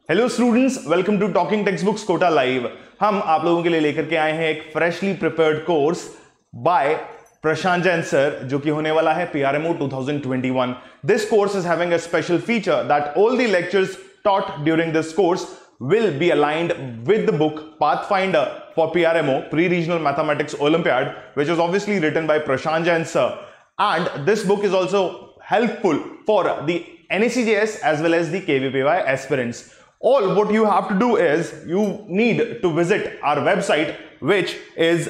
Hello students, welcome to talking text books Kota live. हम आप लोगों के लिए लेकर के आए हैं एक फ्रेशली प्रिपेयर्ड कोर्स बाय प्रशांत जैन सर, जो कि होने वाला है PRMO 2021। This course is having a special feature that all the lectures taught during this course will be aligned with the book Pathfinder for PRMO, Pre-Regional Mathematics Olympiad, which is obviously written by Prashant Jain sir. And this book is also helpful for the NACJS as well as the KVPY aspirants. All what you have to do is you need to visit our website, which is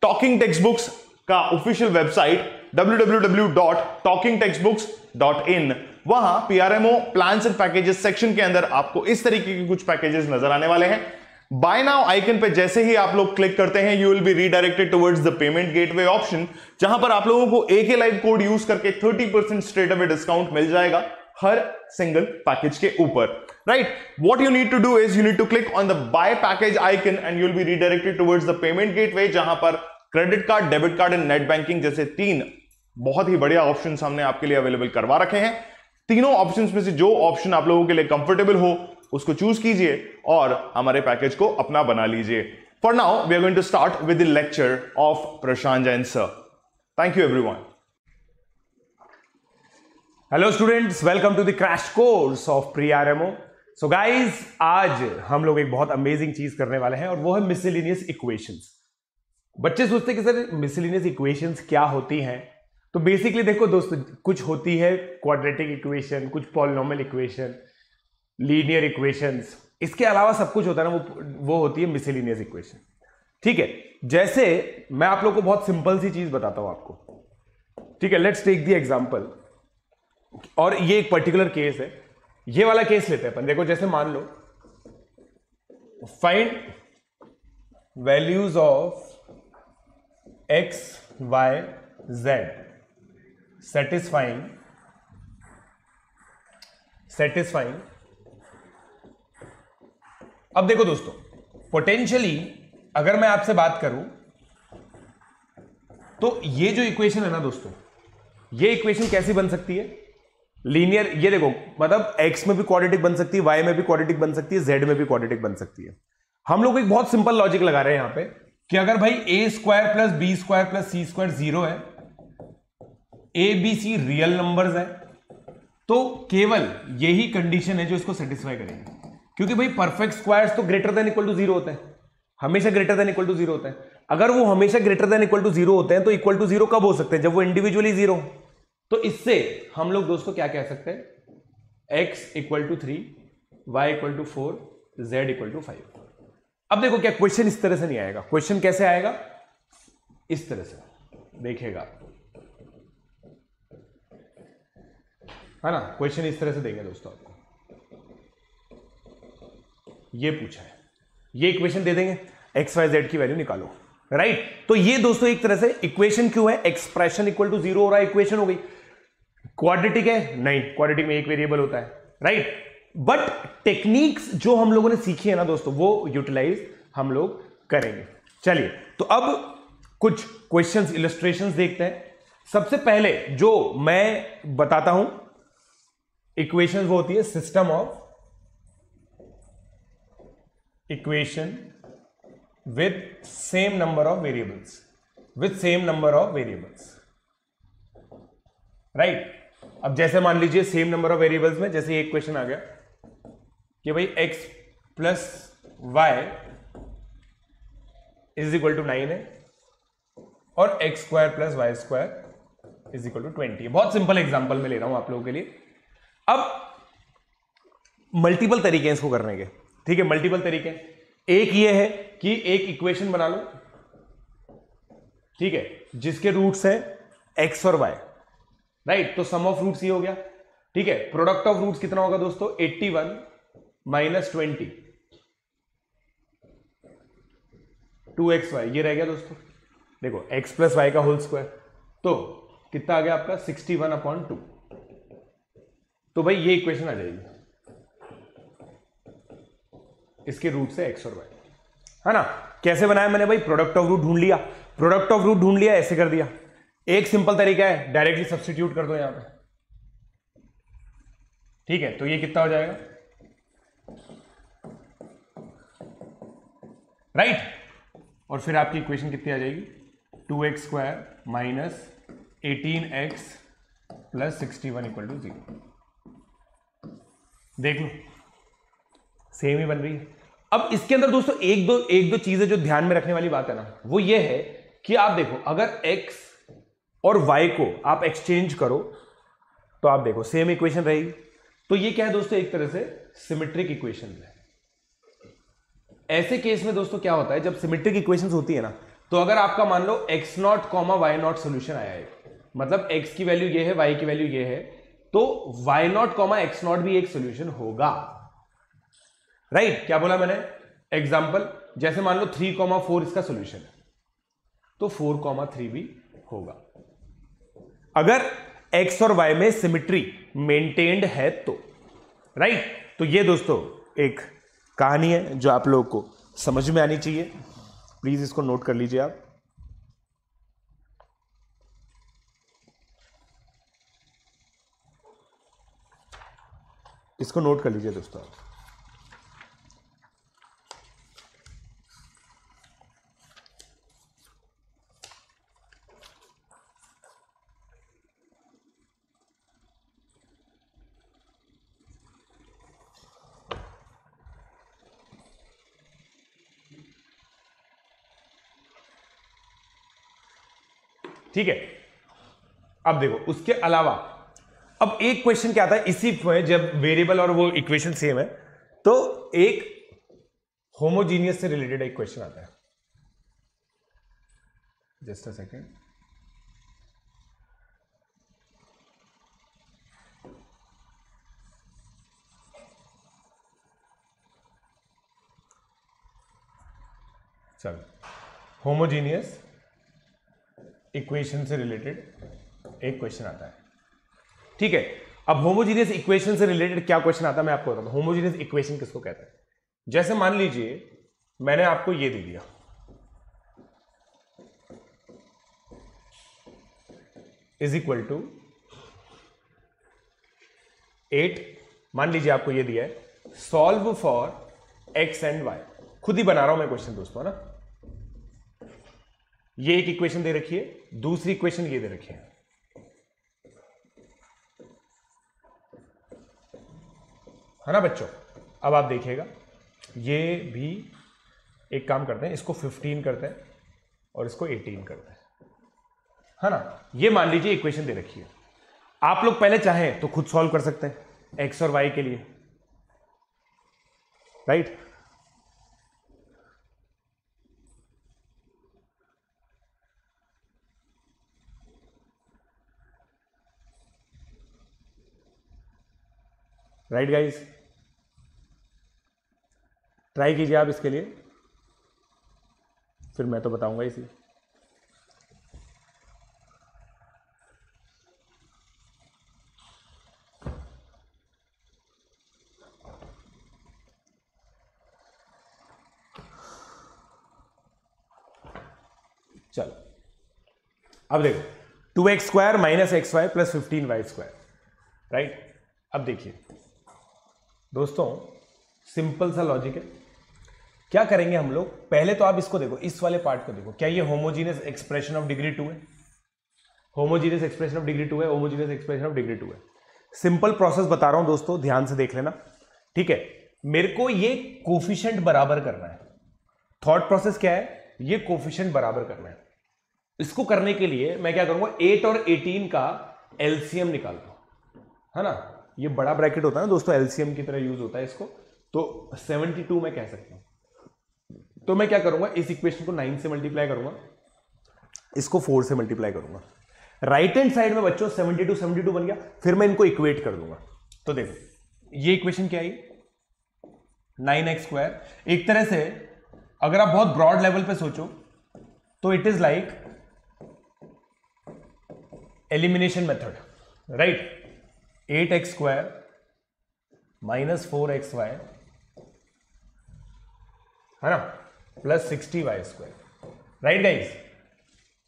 Talking Textbooks का official website www.talkingtextbooks.in। वहां PRMO plans and packages section के अंदर आपको इस तरीके के कुछ packages नजर आने वाले हैं। बाय नाउ आइकन पे जैसे ही आप लोग क्लिक करते हैं, you will be redirected towards the payment gateway option, जहां पर आप लोगों को AK लाइव कोड यूज करके 30% स्ट्रेट अवे डिस्काउंट मिल जाएगा हर सिंगल पैकेज के ऊपर। Right, what you need to do is you need to click on the buy package icon and you will be redirected towards the payment gateway, जहां पर credit card, debit card and net banking जैसे 3 बहुत ही बढ़िया option हमने आपके लिए available करवा रखे हैं। तीनों ऑप्शंस में से जो ऑप्शन आप लोगों के लिए कंफर्टेबल हो उसको चूज कीजिए और हमारे पैकेज को अपना बना लीजिए। For now we are going to start with the lecture of Prashant Jain sir. Thank you everyone. Hello students, welcome to the crash course of PRMO। So guys, आज हम लोग एक बहुत अमेजिंग चीज करने वाले हैं और वो है मिसलेनियस इक्वेशंस। बच्चे सोचते हैं कि सर मिसलेनियस इक्वेशंस क्या होती हैं। तो बेसिकली देखो दोस्तों, कुछ होती है क्वाड्रेटिक इक्वेशन, कुछ पॉलिनोमियल इक्वेशन, लीनियर इक्वेशंस, इसके अलावा सब कुछ होता है ना, वो होती है मिसलेनियस इक्वेशन। ठीक है, जैसे मैं आप लोग को बहुत सिंपल सी चीज बताता हूं आपको। ठीक है, लेट्स टेक द एग्जांपल, और ये एक पर्टिकुलर केस है। ये वाला केस लेते हैं अपन। देखो, जैसे मान लो find values of x, y, z satisfying अब देखो दोस्तों, पोटेंशियली अगर मैं आपसे बात करूं तो ये जो इक्वेशन है ना दोस्तों, ये इक्वेशन कैसी बन सकती है? लीनियर। ये देखो, मतलब x में भी क्वाड्रेटिक बन सकती है, y में भी क्वाड्रेटिक बन सकती है, z में भी क्वाड्रेटिक बन सकती है। हम लोग एक बहुत सिंपल लॉजिक लगा रहे हैं यहां पे कि अगर भाई a² + b² + c² 0 है, a b c real numbers है, तो केवल यही कंडीशन है जो इसको सेटिस्फाई करेगी। क्योंकि भाई परफेक्ट स्क्वायर्स तो ग्रेटर देन इक्वल टू 0 होते हैं, हमेशा ग्रेटर देन इक्वल टू 0 होते हैं। अगर वो हमेशा ग्रेटर देन इक्वल टू 0 होते हैं तो इक्वल टू 0 कब हो सकते हैं? जब वो इंडिविजुअली 0 हो। तो इससे हम लोग दोस्तों क्या कह सकते हैं? x = 3, y = 4, z = 5। अब देखो, क्या क्वेश्चन इस तरह से नहीं आएगा। क्वेश्चन कैसे आएगा? इस तरह से देखिएगा, है ना। क्वेश्चन इस तरह से देंगे दोस्तों आपको। ये पूछा है, ये इक्वेशन दे देंगे, x y z की वैल्यू निकालो। राइट, तो ये दोस्तों एक तरह से इक्वेशन क्यों है? एक्सप्रेशन इक्वल टू 0 हो रहा है, इक्वेशन हो गई। क्वाड्रेटिक है? नहीं, क्वाड्रेटिक में एक वेरिएबल होता है। राइट, बट टेक्निक्स जो हम लोगों ने सीखी है ना दोस्तों, वो यूटिलाइज हम लोग करेंगे। चलिए, तो अब कुछ क्वेश्चंस, इलस्ट्रेशंस देखते हैं। सबसे पहले जो मैं बताता हूं इक्वेशंस, वो होती है system of equation with same number of variables, right. अब जैसे मान लीजिए सेम नंबर ऑफ वेरिएबल्स में जैसे एक क्वेश्चन आ गया कि भाई x + y = 9 है और x² + y² = 20 है। बहुत सिंपल एग्जांपल में ले रहा हूं आप लोगों के लिए। अब मल्टीपल तरीके हैं इसको करने के। ठीक है, मल्टीपल तरीके। एक ये है कि एक इक्वेशन बना लो, ठीक है, जिसके रूट्स हैं x और y। राइट, तो सम ऑफ रूट्स ये हो गया। ठीक है, प्रोडक्ट ऑफ रूट्स कितना होगा दोस्तों? 81 - 20 2xy, ये रह गया दोस्तों। देखो, x + y का होल स्क्वायर, तो कितना आ गया आपका? 61/2। तो भाई ये इक्वेशन आ जाएगी, इसके रूट से x और y, है ना। कैसे बनाया मैंने भाई? प्रोडक्ट ऑफ रूट ढूंढ लिया, ऐसे कर दिया। एक सिंपल तरीका है, डायरेक्टली सब्स्टिट्यूट कर दो यहां पे। ठीक है, तो ये कितना हो जाएगा? राइट। और फिर आपकी इक्वेशन कितनी आ जाएगी, 2x² minus 18x plus 61 equal to 0। देख लो सेम ही बन रही है। अब इसके अंदर दोस्तों एक दो चीजें जो ध्यान में रखने वाली बात है ना, वो ये है कि आप देखो अगर x और y को आप एक्सचेंज करो तो आप देखो सेम इक्वेशन रहेगी। तो ये क्या है दोस्तों, एक तरह से सिमेट्रिक इक्वेशन है। ऐसे केस में दोस्तों क्या होता है, जब सिमेट्रिक इक्वेशंस होती है ना, तो अगर आपका मान लो x0, y0 सोल्यूशन आया है, मतलब x की वैल्यू ये है, y की वैल्यू ये है, तो y0, x0 भी एक सोल्यूशन होगा। राइट क्या बोला मैंने, एग्जाम्पल जैसे मान लो 3, 4 इसका सोल्यूशन है, तो 4, 3 भी होगा अगर x और y में सिमेट्री मेंटेन्ड है तो। राइट तो ये दोस्तों एक कहानी है जो आप लोगों को समझ में आनी चाहिए। प्लीज इसको नोट कर लीजिए आप। इसको नोट कर लीजिए दोस्तों। ठीक है, अब देखो उसके अलावा अब एक क्वेश्चन क्या आता है इसी में, जब वेरिएबल और वो इक्वेशन सेम है तो एक होमोजीनियस से रिलेटेड एक क्वेश्चन आता है। जस्ट अ सेकेंड, चलो होमोजीनियस इक्वेशन से रिलेटेड एक क्वेश्चन आता है। ठीक है, अब होमोजीनियस इक्वेशन से रिलेटेड क्या क्वेश्चन आता है मैं आपको बताता हूं। होमोजीनियस इक्वेशन किसको कहते हैं, जैसे मान लीजिए मैंने आपको ये दे दिया, इज इक्वल टू 8, मान लीजिए आपको ये दिया है, solve for x and y। खुद ही बना रहा हूं मैं क्वेश्चन दोस्तों, है ना। ये एक इक्वेशन दे रखी है, दूसरी इक्वेशन ये दे रखी है, है ना बच्चों। अब आप देखिएगा ये भी एक काम करते हैं, इसको 15 करते हैं और इसको 18 करते हैं, है ना। ये मान लीजिए इक्वेशन दे रखी है, आप लोग पहले चाहें तो खुद सॉल्व कर सकते हैं x और y के लिए। राइट राइट गाइस, ट्राई कीजिए आप इसके लिए, फिर मैं तो बताऊंगा इसी। चलो अब देखो 2x² minus XY plus 15y²। Right अब देखिए दोस्तों, सिंपल सा लॉजिक है। क्या करेंगे हम लोग, पहले तो आप इसको देखो, इस वाले पार्ट को देखो, क्या ये होमोजीनियस एक्सप्रेशन ऑफ डिग्री 2 है? होमोजीनियस एक्सप्रेशन ऑफ डिग्री 2 है, होमोजीनियस एक्सप्रेशन ऑफ डिग्री 2 है। सिंपल प्रोसेस बता रहा हूं दोस्तों, ध्यान से देख लेना। ठीक है, मेरे को ये कोफिशिएंट बराबर करना है। थॉट प्रोसेस क्या है, ये कोफिशिएंट बराबर करना है। इसको करने के लिए मैं क्या करूंगा, 8 और 18 का एलसीएम निकालता हूं, है ना। ये बड़ा ब्रैकेट होता है ना दोस्तों, एलसीएम की तरह यूज होता है इसको, तो 72 मैं कह सकता हूं। तो मैं क्या करूंगा, इस इक्वेशन को 9 से मल्टीप्लाई करूंगा, इसको 4 से मल्टीप्लाई करूंगा। राइट हैंड साइड में बच्चों 72 बन गया, फिर मैं इनको इक्वेट कर दूंगा। तो देखो ये इक्वेशन क्या आई, 9x²। एक तरह से अगर आप बहुत ब्रॉड लेवल पे सोचो तो it is like elimination method, right. 8x² minus 4xy, है ना, plus 60y²। Right guys,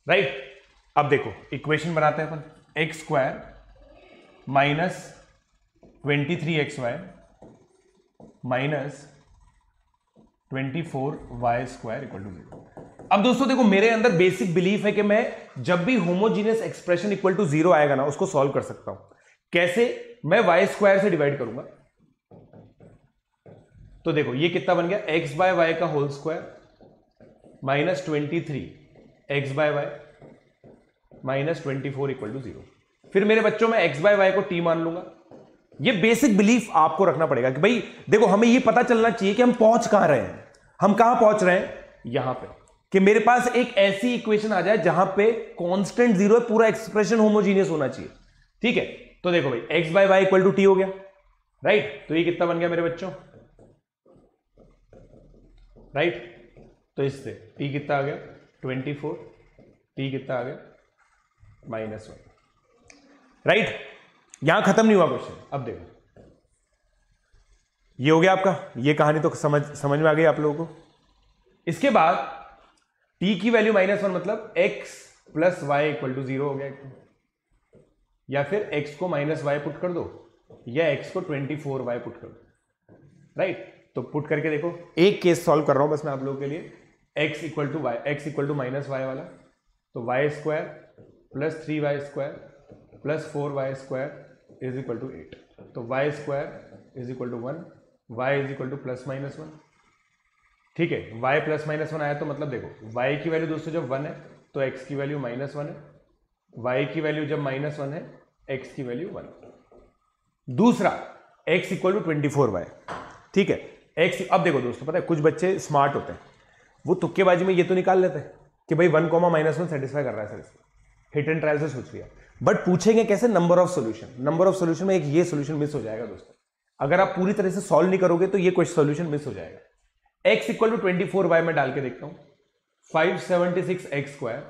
right. अब देखो इक्वेशन बनाते हैं अपन, x² minus 23xy minus 24y² equal to 0। अब दोस्तों देखो, मेरे अंदर बेसिक बिलीफ है कि मैं जब भी होमोजीनियस एक्सप्रेशन इक्वल टू 0 आएगा ना, उसको सॉल्व कर सकता हूं। कैसे? मैं y² से डिवाइड करूंगा, तो देखो ये कितना बन गया, x/y का whole square minus 23 x/y minus 24 equal to 0। फिर मेरे बच्चों में x/y को t मान लूंगा। ये बेसिक बिलीफ आपको रखना पड़ेगा कि भाई देखो, हमें ये पता चलना चाहिए कि हम पहुंच कहां रहे हैं। हम कहां पहुंच रहे हैं? यहां पे, कि मेरे पास एक ऐसी इक्वेशन आ जाए जहां पे कांस्टेंट 0 है, पूरा एक्सप्रेशन होमोजीनियस होना चाहिए। ठीक है, तो देखो भाई x/y इक्वल टू t हो गया, राइट? तो ये कितना बन गया मेरे बच्चों, राइट? तो इससे t कितना आ गया 24, t कितना आ गया -1, राइट? यहां खत्म नहीं हुआ क्वेश्चन। अब देखो, ये हो गया आपका, ये कहानी तो समझ में आ गई आप लोगों को। इसके बाद t की वैल्यू -1 मतलब x + y इक्वल टू 0 हो गया, या फिर x को -y पुट कर दो, या x को 24y पुट कर दो, राइट? तो पुट करके देखो, एक केस सॉल्व कर रहा हूं बस मैं आप लोगों के लिए, x इक्वल टू -y वाला, तो y² + 3y² + 4y² is equal to 8। तो y² is equal to 1, y is equal to +-1। ठीक है, y +-1 आया तो मतलब देखो, y की वैल्यू दोस्तों जब 1 है तो x की वैल्यू -1 है, y की वैल्यू जब -1 है, x की वैल्यू 1। दूसरा x इक्वल टू 24y। ठीक है, x, अब देखो दोस्तों, पता है कुछ बच्चे स्मार्ट होते हैं, वो तुक्केबाजी में ये तो निकाल लेते हैं कि भाई 1, -1 सेटिस्फाई कर रहा है सर, इसको हिट एंड ट्रायल से सोच लिया। बट पूछेंगे कैसे? Number of solution. Number of solution में एक ये सॉल्यूशन मिस हो जाएगा दोस्तों, अगर आप पूरी तरह से सॉल्व नहीं करोगे तो ये कोई सॉल्यूशन मिस हो जाएगा। x इक्वल टू 24y में डाल के देखता हूं, 576x²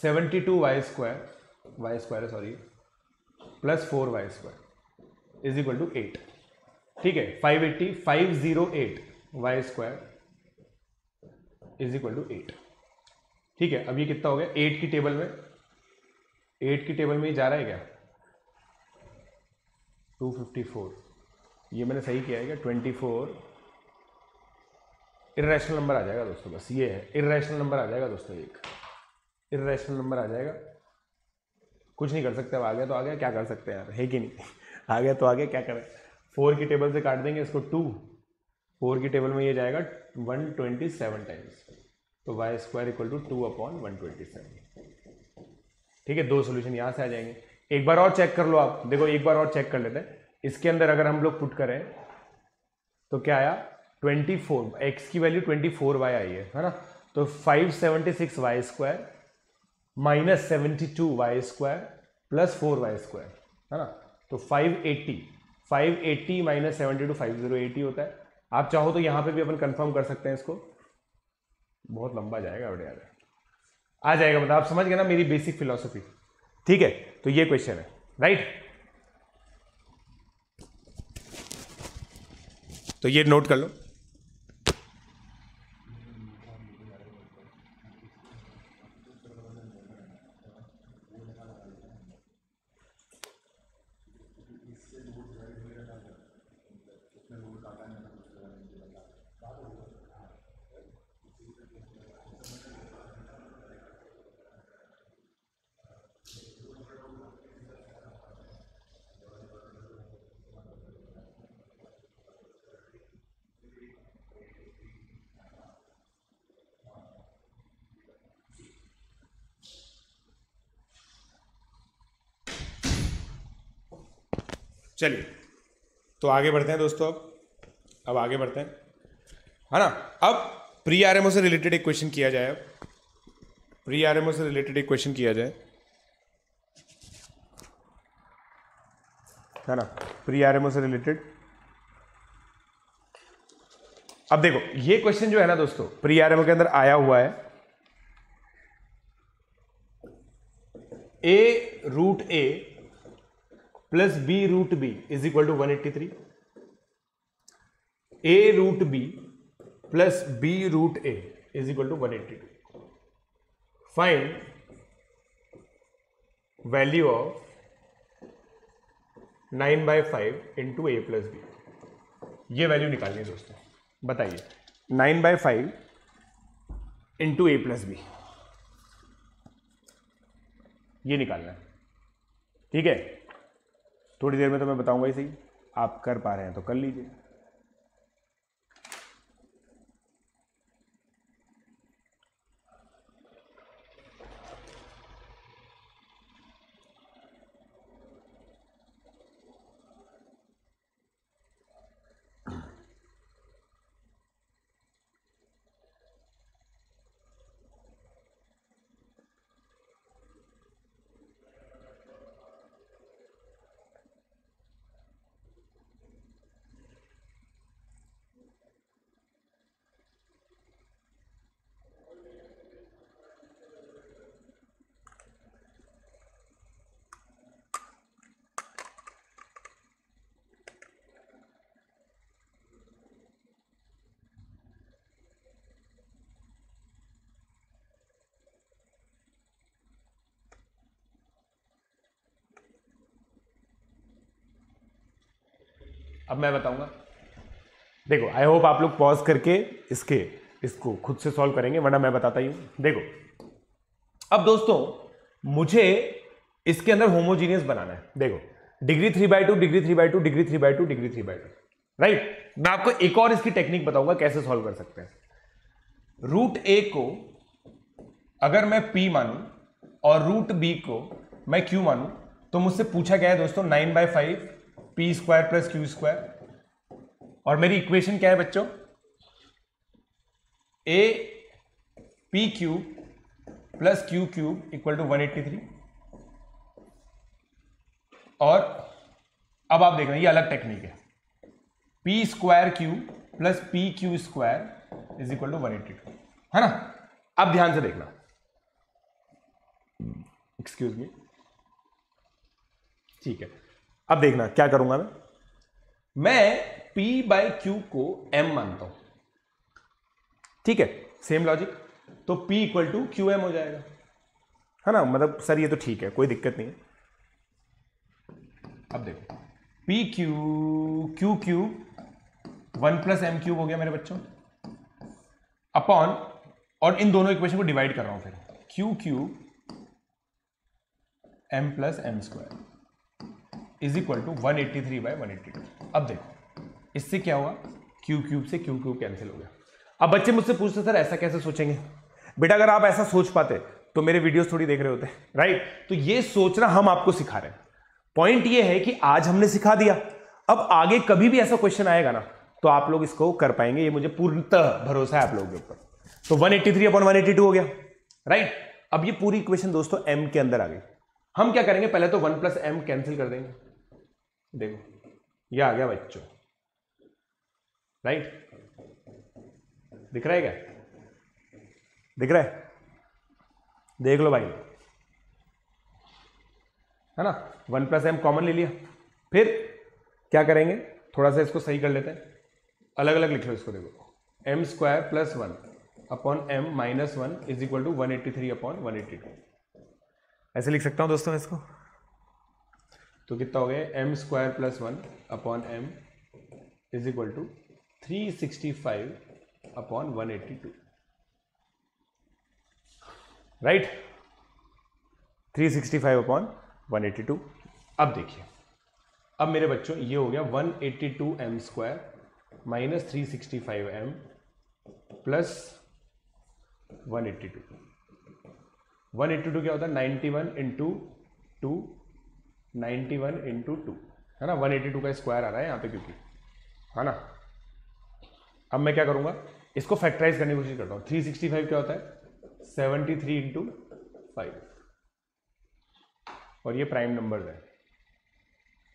72y² sorry plus 4y² is equal to 8। ठीक है, 508y² इज इक्वल टू 8। ठीक है, अब ये कितना हो गया 8 की टेबल में, 8 की टेबल में ये जा रहा है क्या 254, ये मैंने सही किया है क्या 24, इर्रेशनल नंबर आ जाएगा दोस्तों, बस ये है इर्रेशनल नंबर आ जाएगा दोस्तों, एक इर्रेशनल नंबर आ जाएगा। कुछ नहीं कर सकते, अब आ गया तो आ गया, क्या कर सकते हैं यार, है कि नहीं? आ गया तो आ गया, क्या करें? 4 की टेबल से काट देंगे इसको 2, 4 की टेबल में ये जाएगा 127 टाइम्स, तो y² इक्वल टू 2/127। ठीक है, दो सोल्यूशन यहां से आ जाएंगे। एक बार और चेक कर लो आप, देखो एक बार और चेक कर लेते हैं। इसके अंदर अगर हम लोग पुट करें तो क्या आया 24, x की वैल्यू 24y आई है ना, तो 576y² minus 72y² plus 4y² है ना, तो 580 माइनस 72 5080 होता है। आप चाहो तो यहां पे भी अपन कंफर्म कर सकते हैं इसको, बहुत लंबा जाएगा बेटा यार, आ जाएगा, मतलब आप समझ गए ना मेरी बेसिक फिलॉसफी। ठीक है, तो ये क्वेश्चन है, राइट? तो ये नोट कर लो। चलिए, तो आगे बढ़ते हैं दोस्तों, अब आगे बढ़ते हैं, है ना। अब प्री आरएमओ से रिलेटेड एक क्वेश्चन किया जाए, प्री आरएमओ से रिलेटेड एक क्वेश्चन किया जाए, है ना, प्री आरएमओ से रिलेटेड। अब देखो ये क्वेश्चन जो है ना दोस्तों, प्री आरएमओ के अंदर आया हुआ है, a√a plus b√b is equal to 183, a√b plus b√a is equal to 182। Find value of 9/5 into a plus b। ये वैल्यू निकालनी है दोस्तों, बताइए 9/5 इंटू a प्लस बी, ये निकालना है। ठीक है, थोड़ी देर में तो मैं बताऊंगा ही सही, आप कर पा रहे हैं तो कर लीजिए। अब मैं बताऊंगा, देखो आई होप आप लोग पॉज करके इसको खुद से सॉल्व करेंगे, वरना मैं बताता ही हूं। देखो अब दोस्तों मुझे इसके अंदर होमोजीनियस बनाना है। देखो degree 3/2 degree 3/2 degree 3/2 degree 3/2, right. मैं आपको एक और इसकी टेक्निक बताऊंगा कैसे सॉल्व कर सकते हैं। रूट ए को अगर मैं p मानूं और रूट बी को मैं q मानूं, तो मुझसे पूछा गया है दोस्तों 9/5 p square plus q square, और मेरी इक्वेशन क्या है बच्चों, a p cube plus q cube equal to 183। और अब आप देख रहे हैं ये अलग टेक्निक है, p square cube plus p q square is equal to 182, है ना। अब ध्यान से देखना, एक्सक्यूज मी, ठीक है। अब देखना क्या करूंगा मैं p बाई क्यू को m मानता हूं, ठीक है, सेम लॉजिक, तो p equal to q m हो जाएगा, है ना। मतलब सर ये तो ठीक है, कोई दिक्कत नहीं है। अब देखो p q cube 1 plus m cube हो गया मेरे बच्चों, अपॉन, और इन दोनों इक्वेशन को डिवाइड कर रहा हूं फिर, q cube m plus m square is equal to 183/182। अब देखो इससे क्या हुआ, क्यू क्यूब से क्यू क्यूब कैंसिल हो गया। अब बच्चे मुझसे पूछते सर ऐसा कैसे सोचेंगे, बेटा अगर आप ऐसा सोच पाते तो मेरे वीडियोस थोड़ी देख रहे होते, राइट। तो ये सोचना हम आपको सिखा रहे हैं। पॉइंट ये है कि आज हमने सिखा दिया, अब आगे कभी भी ऐसा क्वेश्चन आएगा ना तो आप लोग इसको कर पाएंगे, ये मुझे पूर्णतः भरोसा है आप लोगों के ऊपर। तो 183/182 हो गया, राइट। अब ये पूरी इक्वेशन दोस्तों m के अंदर आ गई। हम क्या करेंगे, पहले तो 1 प्लस एम कैंसिल कर देंगे, देखो ये आ गया बच्चों, राइट। दिख रहा है क्या, दिख रहा है, देख लो भाई, है ना। 1 प्लस एम कॉमन ले लिया, फिर क्या करेंगे, थोड़ा सा इसको सही कर लेते हैं, अलग अलग लिख लो इसको। देखो m square plus 1 upon m minus 1 is equal to 183/182, ऐसे लिख सकता हूं दोस्तों इसको। तो कितना हो गया, m square plus 1 upon m is equal to 365/182, right, 365/182। अब देखिए, अब मेरे बच्चों ये हो गया 182m square minus 365m plus 182। 182 क्या होता है, 91 इंटू 2, 91 इंटू 2, है ना। 182 का स्क्वायर आ रहा है यहाँ पे क्योंकि, है ना। अब मैं क्या करूँगा, इसको फैक्टराइज करने की कोशिश करता हूँ। 365 क्या होता है, 73 इंटू 5, और ये प्राइम नंबर्स है,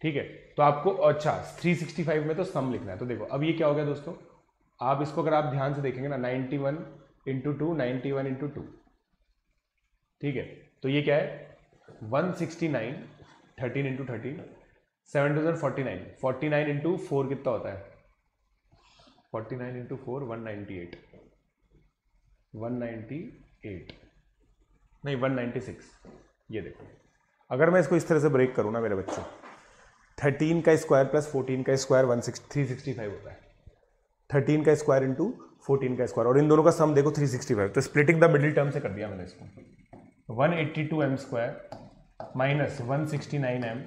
ठीक है। तो आपको अच्छा 365 में तो सम लिखना है। तो देखो अब ये क्या हो गया दोस्तों, आप इसको अगर आप ध्यान से देखेंगे ना, 91 इंटू 2, 91 इंटू 2, ठीक है। तो ये क्या है, 169, 13 इंटू 13, 7049, 49 इंटू 4 कितना होता है, 49 इंटू 4 198, 198 नहीं 196। ये देखो अगर मैं इसको इस तरह से ब्रेक करूँ ना मेरे बच्चों, 13 का स्क्वायर प्लस 14 का स्क्वायर 365 होता है, 13 का स्क्वायर इंटू 14 का स्क्वायर, और इन दोनों का सम देखो 365, तो स्प्लिटिंग द मिडिल टर्म से कर दिया मैंने इसको। 182m square minus 169m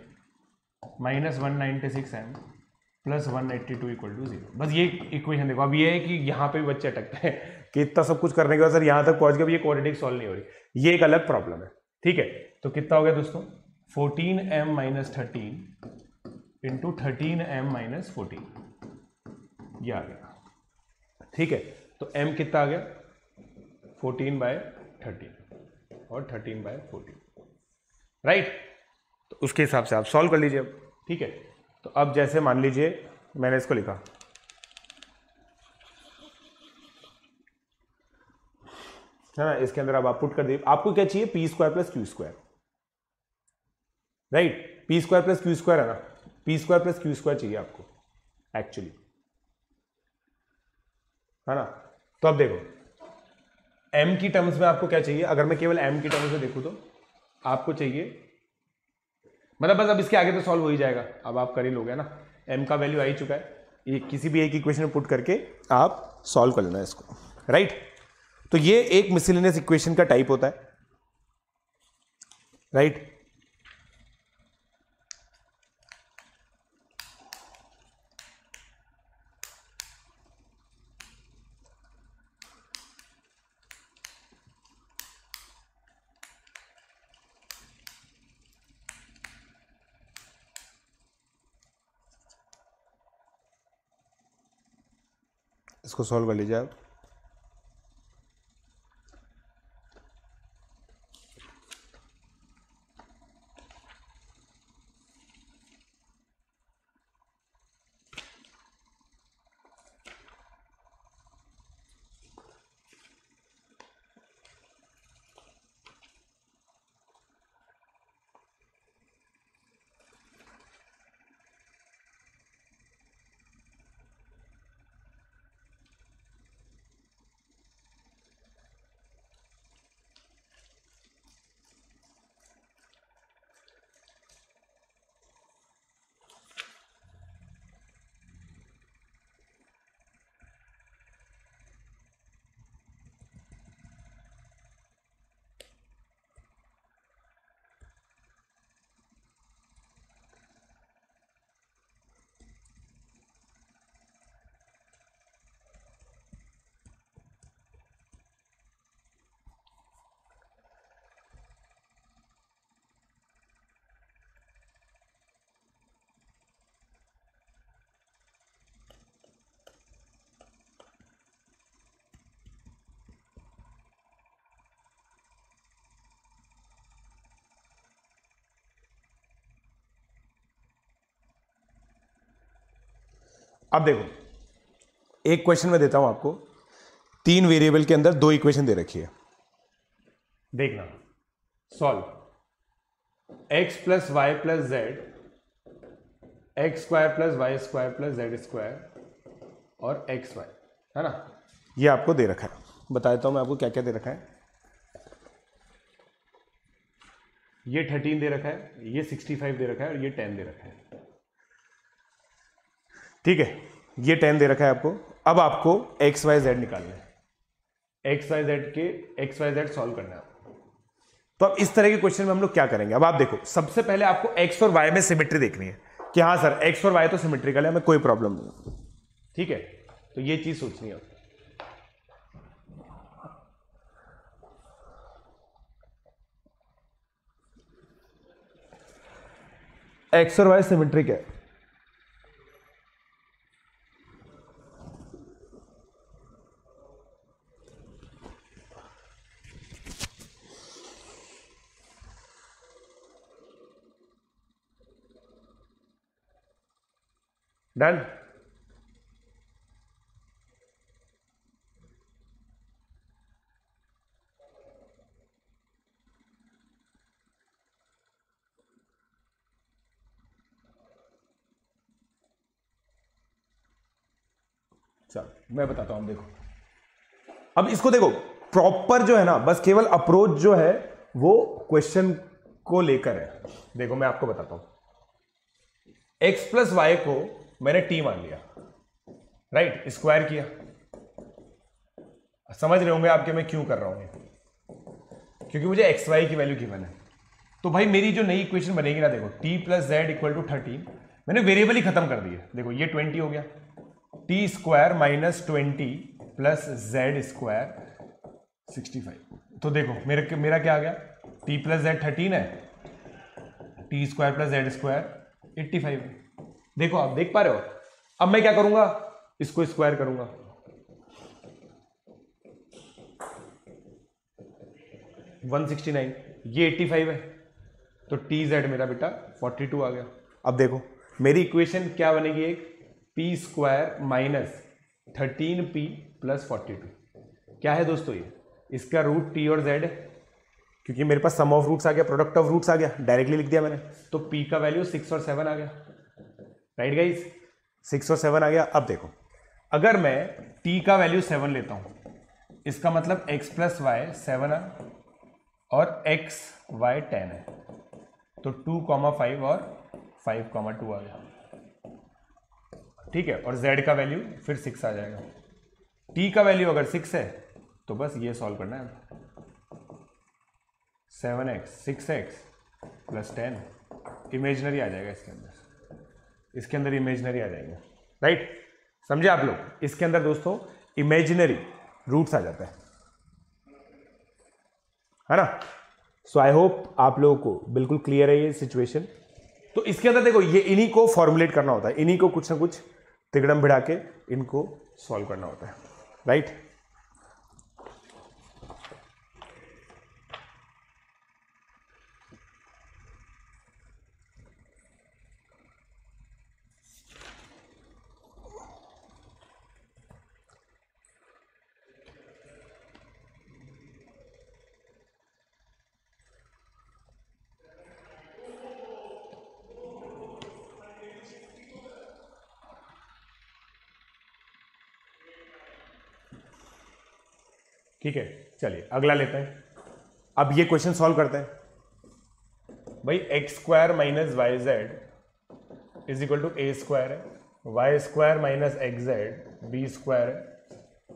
minus 196m plus 182 equal to 0। बस ये इक्वेशन देखो। अब ये है कि यहाँ पे भी बच्चे अटकते हैं कि इतना सब कुछ करने के बाद सर यहाँ तक पहुंच गए, ये क्वाड्रेटिक सॉल्व नहीं हो रही, ये एक अलग प्रॉब्लम है। ठीक है, तो कितना हो गया दोस्तों, 14m minus 13 into 13m minus 14, ये आ गया। ठीक है, तो m कितना आ गया, 14/13 और 13/14, राइट। तो उसके हिसाब से आप सॉल्व कर लीजिए अब। ठीक है, तो अब जैसे मान लीजिए मैंने इसको लिखा, है ना, इसके अंदर अब आप पुट कर दीजिए। आपको क्या चाहिए, P square plus Q square, right. P square plus Q square है ना, P square plus Q square चाहिए आपको एक्चुअली, है ना। तो अब देखो m की टर्म्स में आपको क्या चाहिए, अगर मैं केवल m की टर्म्स में देखूं तो आपको चाहिए, मतलब बस अब इसके आगे तो सॉल्व हो ही जाएगा, अब आप कर ही लोगे ना, m का वैल्यू आ ही चुका है, ये किसी भी एक इक्वेशन में पुट करके आप सॉल्व कर लेना इसको, राइट। तो ये एक मिसलेनियस इक्वेशन का टाइप होता है, राइट। इसको सॉल्व कर लीजिए आप। अब देखो एक क्वेश्चन में देता हूं आपको, 3 वेरिएबल के अंदर 2 इक्वेशन दे रखी है, देखना solve. x plus y plus z, x square plus y square plus z square और एक्स वाई, है ना, ये आपको दे रखा है। बता देता हूं मैं आपको क्या क्या दे रखा है। ये 13 दे रखा है, ये 65 दे रखा है और ये 10 दे रखा है। ठीक है, ये 10 दे रखा है आपको। अब आपको एक्स वाई जेड निकालना है, एक्स वाई जेड सॉल्व करना है आपको। तो अब इस तरह के क्वेश्चन में हम लोग क्या करेंगे, अब आप देखो, सबसे पहले आपको एक्स और वाई में सिमेट्री देखनी है कि हाँ सर एक्स और वाई तो सिमेट्रिकल है, हमें कोई प्रॉब्लम नहीं। ठीक है, तो ये चीज सोचनी है। एक्स और वाई सिमेट्रिक है, डन। चलो मैं बताता हूं, देखो अब इसको देखो प्रॉपर जो है ना, बस केवल अप्रोच जो है वो क्वेश्चन को लेकर है। देखो मैं आपको बताता हूं, x प्लस वाई को मैंने t मान लिया, राइट, स्क्वायर किया। समझ रहे होंगे आपके मैं क्यों कर रहा हूं, क्योंकि मुझे एक्स वाई की वैल्यू गिवन है। तो भाई मेरी जो नई इक्वेशन बनेगी ना, देखो t plus z equal to 13, मैंने वेरिएबल ही खत्म कर दिया। देखो ये 20 हो गया, T square minus 20 plus z square 65। तो देखो मेरा क्या आ गया, टी प्लस जेड 13 है, T square plus z square 85 है। देखो आप देख पा रहे हो। अब मैं क्या करूंगा, इसको स्क्वायर करूंगा, वन 169, ये 85 है, तो टी जेड मेरा बेटा 42 आ गया। अब देखो मेरी इक्वेशन क्या बनेगी, एक P square minus 13p plus 42। क्या है दोस्तों ये, इसका रूट टी और जेड है, क्योंकि मेरे पास सम ऑफ रूट्स आ गया, प्रोडक्ट ऑफ रूट्स आ गया, डायरेक्टली लिख दिया मैंने। तो p का वैल्यू 6 और 7 आ गया, राइट गाइज, 6 और 7 आ गया। अब देखो अगर मैं t का वैल्यू 7 लेता हूं, इसका मतलब x प्लस वाई 7 है और x y 10 है, तो 2,5 और 5,2 आ गया, ठीक है। और z का वैल्यू फिर 6 आ जाएगा। t का वैल्यू अगर 6 है तो बस ये सॉल्व करना है, 7x 6x प्लस 10, इमेजनरी आ जाएगा इसके अंदर इमेजनरी आ जाएगा, राइट, समझे आप लोग। इसके अंदर दोस्तों इमेजिनरी रूट्स आ जाता है ना। सो आई होप आप लोगों को बिल्कुल क्लियर है ये सिचुएशन। तो इसके अंदर देखो ये इन्हीं को फॉर्मुलेट करना होता है, इन्हीं को कुछ ना कुछ तिगड़म भिड़ा के इनको सॉल्व करना होता है, राइट। ठीक है, चलिए अगला लेते हैं। अब ये क्वेश्चन सॉल्व करते हैं। भाई X square minus Y Z is equal to A square है, Y square minus x Z B square है,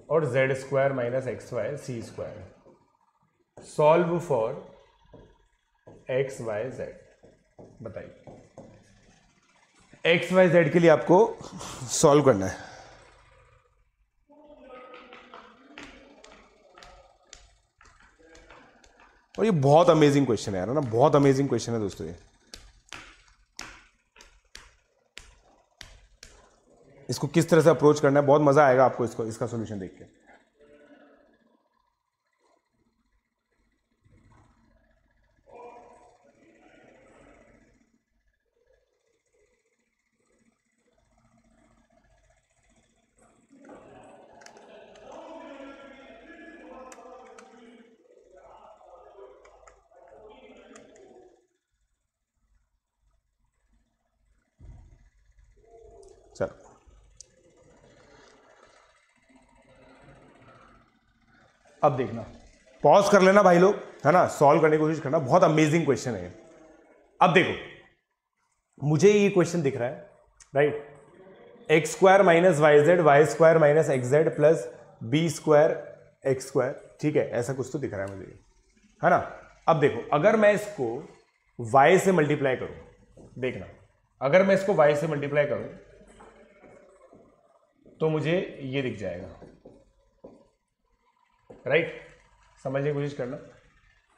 और Z square minus X Y C square है। Solve for X Y Z. बताइए, X Y Z के लिए आपको solve करना है। और ये बहुत अमेजिंग क्वेश्चन है यार, ना बहुत अमेजिंग क्वेश्चन है दोस्तों ये। इसको किस तरह से अप्रोच करना है, बहुत मजा आएगा आपको इसका सॉल्यूशन देख के। चलो अब देखना, पॉज कर लेना भाई लोग, है ना, सॉल्व करने की कोशिश करना, बहुत अमेजिंग क्वेश्चन है। अब देखो मुझे ये क्वेश्चन दिख रहा है, right, x square minus y square minus x z plus B square x square, ठीक है, ऐसा कुछ तो दिख रहा है मुझे, है ना। अब देखो अगर मैं इसको y से मल्टीप्लाई करूं, देखना अगर मैं इसको y से मल्टीप्लाई करूं तो मुझे ये दिख जाएगा, राइट, समझने की कोशिश करना।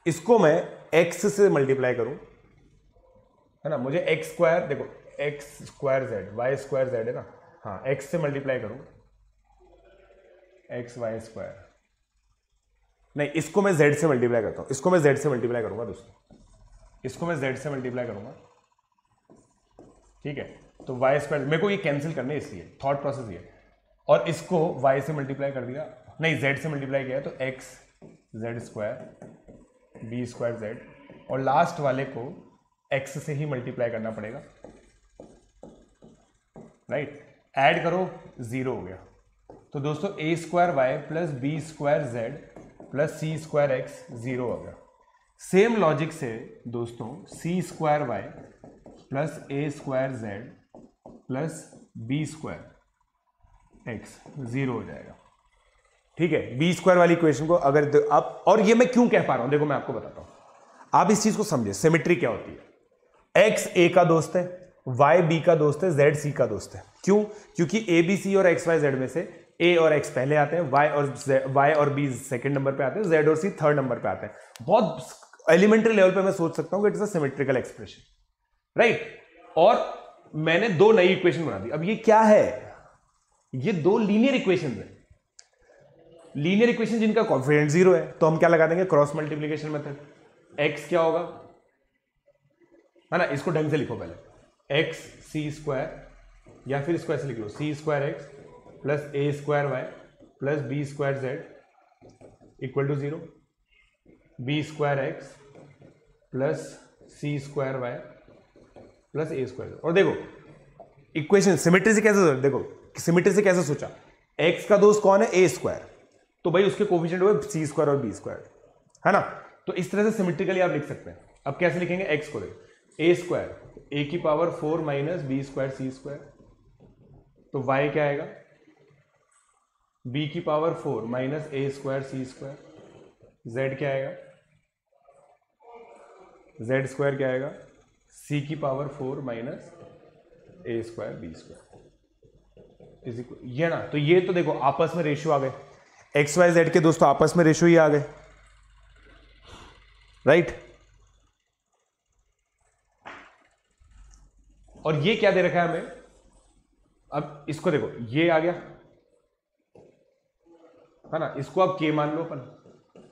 इसको मैं x से मल्टीप्लाई करूं, है ना, मुझे एक्स स्क्वायर, देखो x square z y square z है ना, हाँ, x से मल्टीप्लाई करूं, एक्स वाई स्क्वायर, नहीं इसको मैं z से मल्टीप्लाई करता हूं, इसको मैं z से मल्टीप्लाई करूंगा दोस्तों, इसको मैं z से मल्टीप्लाई करूंगा, ठीक है। तो वाई स्क्वायर मेरे को ये कैंसिल करने, इसलिए थॉट प्रोसेस ये, और इसको y से मल्टीप्लाई कर दिया, नहीं z से मल्टीप्लाई किया, तो x z square B square z, और लास्ट वाले को x से ही मल्टीप्लाई करना पड़ेगा, राइट, ऐड करो 0 हो गया। तो दोस्तों a square Y plus B square Z plus C square X 0 हो गया। सेम लॉजिक से दोस्तों C square Y plus A square Z plus B square X 0 हो जाएगा। ठीक है, बी स्क्वायर वाली इक्वेशन को अगर आप, और ये मैं क्यों कह पा रहा हूं, देखो मैं आपको बताता हूं, आप इस चीज को समझे। सिमेट्री क्या होती है? एक्स ए का दोस्त है, वाई बी का दोस्त है, जेड सी का दोस्त है। क्यों? क्योंकि ए बी सी और एक्स वाई जेड में से ए और एक्स पहले आते हैं, वाई और बी सेकंड नंबर पे आते हैं, जेड और सी थर्ड नंबर पे आते हैं। बहुत एलिमेंट्री लेवल पे मैं सोच सकता हूं कि it's a symmetrical expression, right. और मैंने दो नई इक्वेशन बना दी। अब ये क्या है? ये दो लीनियर इक्वेशन है, लीनियर इक्वेशन जिनका कोएफिशिएंट 0 है, तो हम क्या लगा देंगे? Cross multiplication method. एक्स क्या होगा, है ना, इसको ढंग से लिखो पहले, एक्स सी स्क्वायर, या फिर इसको ऐसे लिख लो, C square X plus A square Y plus B square Z equal to 0, B square X plus C square Y plus A square. और देखो इक्वेशन सिमेट्री से कैसे, देखो सिमेट्री से कैसे सोचा, एक्स का दोस्त कौन है? ए स्क्वायर, तो भाई उसके कोफिशिएंट हुए सी स्क्वायर और बी स्क्वायर, है ना। तो इस तरह से सिमेट्रिकली आप लिख सकते हैं। अब कैसे लिखेंगे? एक्स को देखो, ए स्क्वायर ए की पावर 4 माइनस बी स्क्वायर सी स्क्वायर, तो वाई क्या आएगा? बी की power 4 minus A square C square, Z क्या आएगा? जेड स्क्वायर क्या आएगा? सी की power 4 minus A square B square is equal, ये ना। तो ये तो देखो आपस में रेशियो आ गए, एक्स वाई जेड के दोस्तों आपस में रेशियो ही आ गए, राइट। और ये क्या दे रखा है हमें? अब इसको देखो, ये आ गया, है ना, इसको आप के मान लो अपन,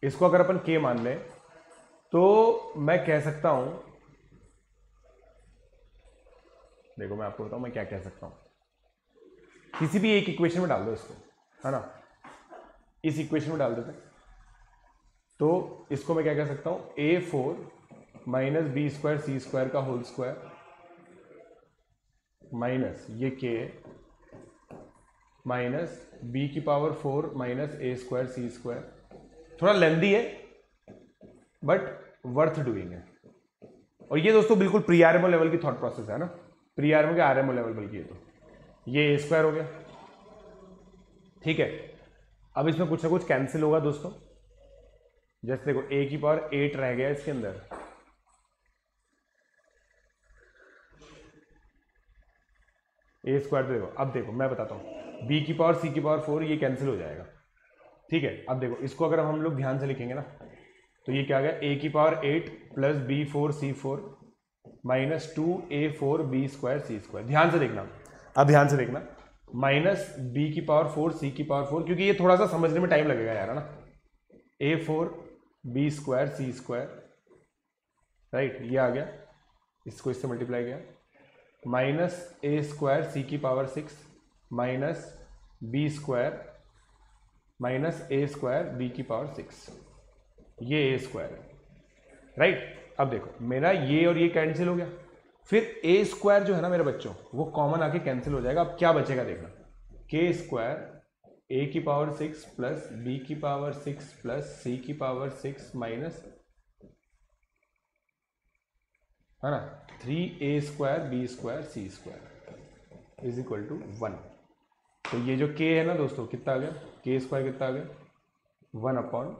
इसको अगर अपन के मान लें तो मैं कह सकता हूं, देखो मैं आपको बताऊं मैं क्या कह सकता हूं, किसी भी एक इक्वेशन में डाल दो इसको, है ना, इस इक्वेशन में डाल देते हैं, तो इसको मैं क्या कह सकता हूं? a4 माइनस बी स्क्वायर सी स्क्वायर का होल स्क्वायर माइनस ये के माइनस बी की power 4 minus A square C square. थोड़ा लेंदी है बट वर्थ डूइंग है। और ये दोस्तों बिल्कुल प्री आरएमओ लेवल की थॉट प्रोसेस है ना, प्री आरएमओ के आरएमओ लेवल बल्कि ये, तो ये ए स्क्वायर हो गया, ठीक है। अब इसमें कुछ ना कुछ कैंसिल होगा दोस्तों, जैसे देखो ए की पावर 8 रह गया इसके अंदर, ए स्क्वायर, देखो अब देखो मैं बताता हूँ, बी की पावर सी की पावर 4 ये कैंसिल हो जाएगा, ठीक है। अब देखो इसको अगर हम लोग ध्यान से लिखेंगे ना, तो ये क्या आ गया? ए की पावर 8 प्लस बी 4 सी 4 माइनस 2a4 बी स्क्वायर सी स्क्वायर। ध्यान से देखना, अब ध्यान से देखना, माइनस बी की पावर 4 सी की पावर 4, क्योंकि ये थोड़ा सा समझने में टाइम लगेगा यार, है ना, a4 बी स्क्वायर सी स्क्वायर, राइट, ये आ गया, इसको इससे मल्टीप्लाई किया, माइनस ए स्क्वायर सी की power 6 minus B square minus A square B की पावर 6, ये ए स्क्वायर है, राइट। अब देखो मेरा ये और ये कैंसिल हो गया, फिर ए स्क्वायर जो है ना मेरे बच्चों, वो कॉमन आके कैंसिल हो जाएगा। अब क्या बचेगा देखना, के स्क्वायर ए की पावर 6 प्लस बी की पावर 6 प्लस सी की पावर 6 माइनस, है ना, 3a square B square C square is equal to 1। तो ये जो k है ना दोस्तों कितना आ गया? के स्क्वायर कितना आ गया? 1 अपॉन,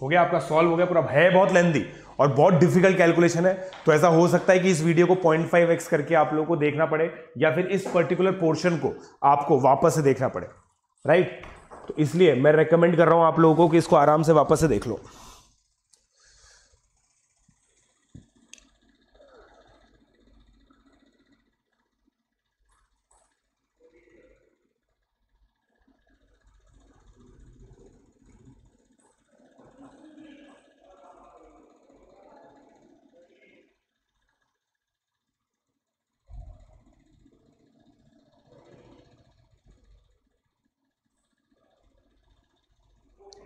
हो गया आपका, सॉल्व हो गया पूरा। है बहुत लेंदी और बहुत डिफिकल्ट कैलकुलेशन है, तो ऐसा हो सकता है कि इस वीडियो को 0.5x करके आप लोगों को देखना पड़े, या फिर इस पर्टिकुलर पोर्शन को आपको वापस से देखना पड़े, राइट। तो इसलिए मैं रेकमेंड कर रहा हूं आप लोगों को कि इसको आराम से वापस से देख लो।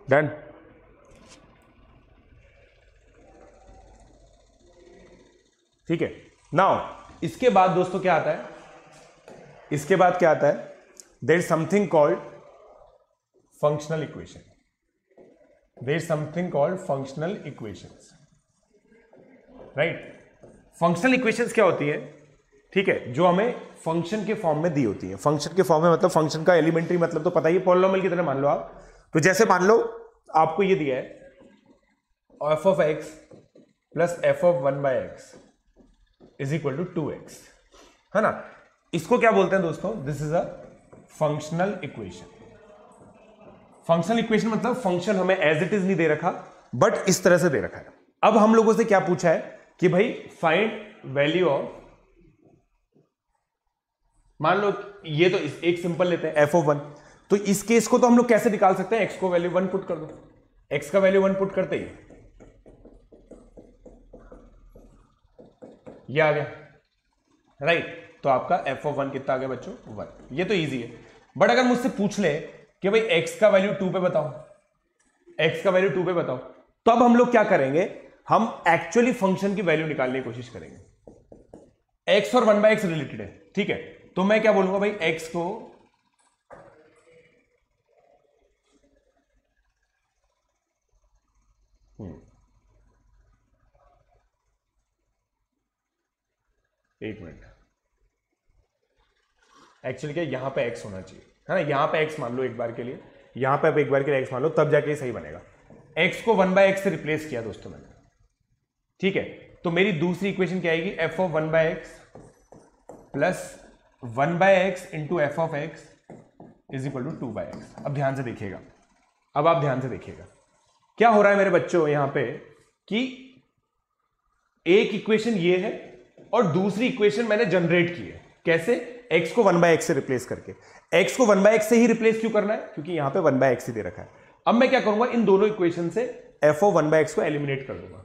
डन। ठीक है, नाउ इसके बाद दोस्तों क्या आता है? इसके बाद क्या आता है? There is something called functional equation, there is something called functional equations, right. Functional equations क्या होती है, ठीक है, जो हमें फंक्शन के फॉर्म में दी होती है। फंक्शन के फॉर्म में मतलब फंक्शन का एलिमेंट्री मतलब तो पता ही, पॉलिनोमियल की तरह मान लो आप। तो जैसे मान लो आपको ये दिया है F of x plus f of 1/x is equal to 2x, है ना। इसको क्या बोलते हैं दोस्तों, this is a functional equation. Functional equation मतलब फंक्शन हमें एज इट इज नहीं दे रखा, बट इस तरह से दे रखा है। अब हम लोगों से क्या पूछा है कि भाई फाइंड वैल्यू ऑफ, मान लो ये तो एक सिंपल लेते हैं एफ ऑफ 1, तो इस केस को तो हम लोग कैसे निकाल सकते हैं, एक्स को वैल्यू 1 पुट कर दो, एक्स का वैल्यू 1 पुट करते ही ये आ गया, राइट। तो आपका एफ ऑफ 1 कितना आ गया बच्चों, 1। ये तो इजी है। बट अगर मुझसे पूछ ले कि भाई एक्स का वैल्यू 2 पे बताओ, एक्स का वैल्यू 2 पे बताओ, तो अब हम लोग क्या करेंगे, हम एक्चुअली फंक्शन की वैल्यू निकालने की कोशिश करेंगे। एक्स और 1/x रिलेटेड है, ठीक है। तो मैं क्या बोलूंगा भाई, एक्स को एक मिनट, एक्चुअली क्या यहां पे एक्स होना चाहिए, है ना। यहां पे एक्स मान लो एक बार के लिए, यहां पे एक बार के लिए एक्स मान लो, तब जाके सही बनेगा। एक्स को 1/x से रिप्लेस किया दोस्तों मैंने, ठीक है। तो मेरी दूसरी इक्वेशन क्या आएगी, f of 1/x plus 1/x into f of x is equal to 2/x। अब ध्यान से देखिएगा, अब आप ध्यान से देखिएगा क्या हो रहा है मेरे बच्चों, यहां पे कि एक इक्वेशन ये है और दूसरी इक्वेशन मैंने जनरेट की है। कैसे, x को 1/x से रिप्लेस करके। x को 1/x से ही रिप्लेस क्यों करना है, क्योंकि यहां पे 1/x ही दे रखा है। अब मैं क्या करूंगा, इन दोनों इक्वेशन से f ऑफ 1/x को एलिमिनेट कर दूंगा।